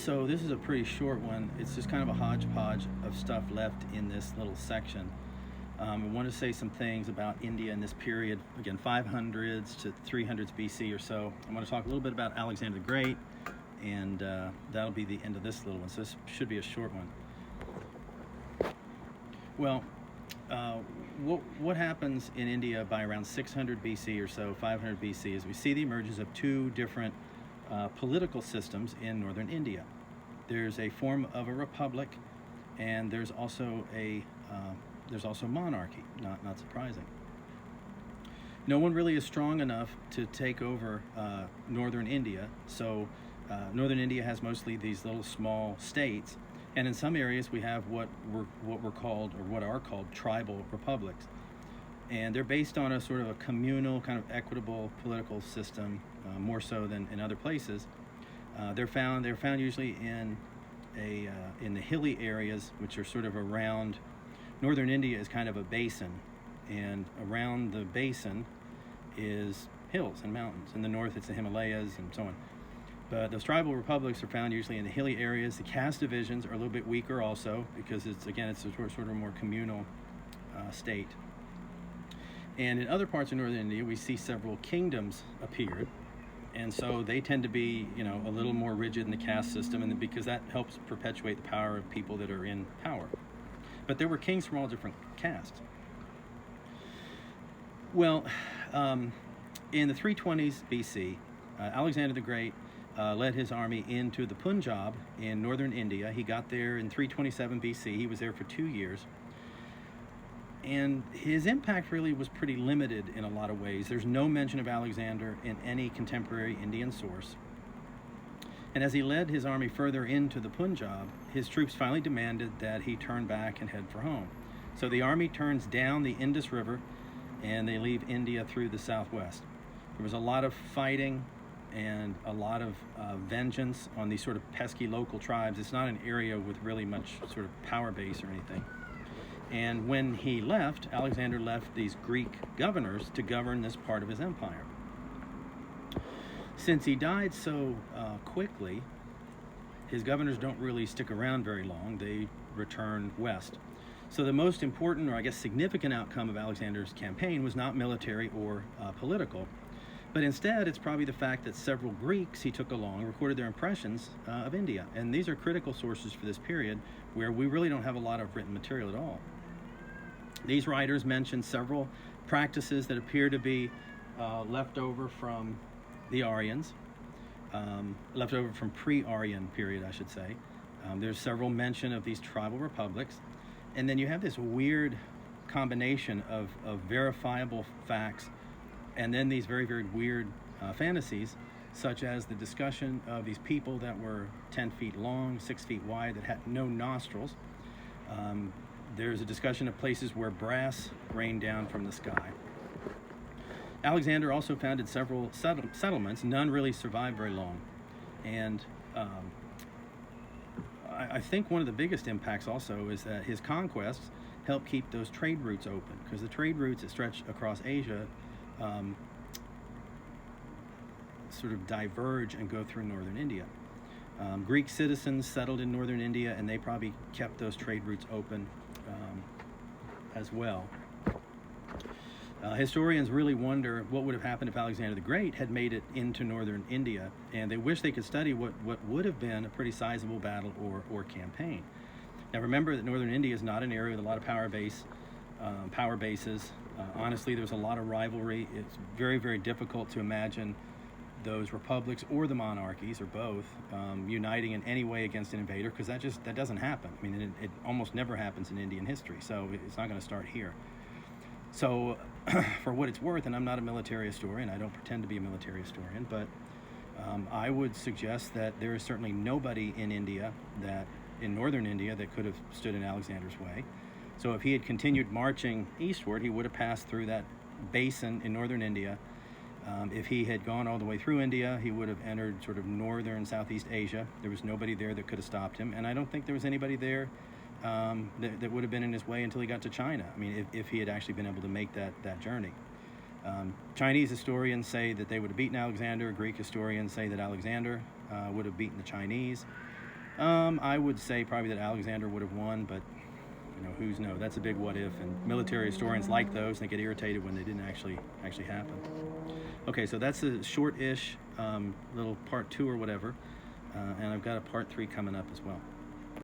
So this is a pretty short one. It's just kind of a hodgepodge of stuff left in this little section. I want to say some things about India in this period, again, 500s to 300s BC or so. I want to talk a little bit about Alexander the Great, and that'll be the end of this little one. So this should be a short one. Well, what happens in India by around 600 BC or so, 500 BC, is we see the emergence of two different political systems in northern India. There's a form of a republic, and there's also monarchy. Not surprising. No one really is strong enough to take over northern India. So northern India has mostly these little small states, and in some areas we have what are called tribal republics, and they're based on a sort of a communal, kind of equitable political system, more so than in other places. They're found usually in the hilly areas, which are sort of around. Northern India is kind of a basin, and around the basin is hills and mountains. In the north, it's the Himalayas and so on. But those tribal republics are found usually in the hilly areas. The caste divisions are a little bit weaker also, because it's a sort of more communal state. And in other parts of northern India, we see several kingdoms appeared, and so they tend to be, a little more rigid in the caste system, and because that helps perpetuate the power of people that are in power. But there were kings from all different castes. Well, in the 320s BC, Alexander the Great led his army into the Punjab in northern India. He got there in 327 BC. He was there for 2 years. And his impact really was pretty limited in a lot of ways. There's no mention of Alexander in any contemporary Indian source. And as he led his army further into the Punjab, his troops finally demanded that he turn back and head for home. So the army turns down the Indus River, and they leave India through the southwest. There was a lot of fighting and a lot of vengeance on these sort of pesky local tribes. It's not an area with really much sort of power base or anything. And when he left, Alexander left these Greek governors to govern this part of his empire. Since he died so quickly, his governors don't really stick around very long. They return west. So the most important, or I guess significant outcome of Alexander's campaign was not military or political, but instead it's probably the fact that several Greeks he took along recorded their impressions of India. And these are critical sources for this period where we really don't have a lot of written material at all. These writers mention several practices that appear to be left over from the Aryans, left over from pre-Aryan period, I should say. There's several mention of these tribal republics. And then you have this weird combination of verifiable facts and then these very, very weird fantasies, such as the discussion of these people that were 10 feet long, 6 feet wide, that had no nostrils. There's a discussion of places where brass rained down from the sky. Alexander also founded several settlements. None really survived very long. And I think one of the biggest impacts also is that his conquests helped keep those trade routes open, because the trade routes that stretch across Asia sort of diverge and go through northern India. Greek citizens settled in northern India, and they probably kept those trade routes open as well. Historians really wonder what would have happened if Alexander the Great had made it into northern India, and they wish they could study what would have been a pretty sizable battle or campaign. Now remember that northern India is not an area with a lot of power bases. Honestly, there's a lot of rivalry. It's very, very difficult to imagine those republics or the monarchies, or both, uniting in any way against an invader, because that doesn't happen. I mean, it almost never happens in Indian history, so it's not going to start here. So for what it's worth, and I'm not a military historian, I don't pretend to be a military historian, but I would suggest that there is certainly nobody in northern India that could have stood in Alexander's way. So if he had continued marching eastward, he would have passed through that basin in northern India. If he had gone all the way through India, he would have entered sort of northern Southeast Asia. There was nobody there that could have stopped him, and I don't think there was anybody there that would have been in his way until he got to China. I mean, if he had actually been able to make that journey. Chinese historians say that they would have beaten Alexander. Greek historians say that Alexander would have beaten the Chinese. I would say probably that Alexander would have won, but who's know? That's a big what if, and military historians like those. And they get irritated when they didn't actually happen. Okay, so that's a short-ish little part 2 or whatever, and I've got a part 3 coming up as well.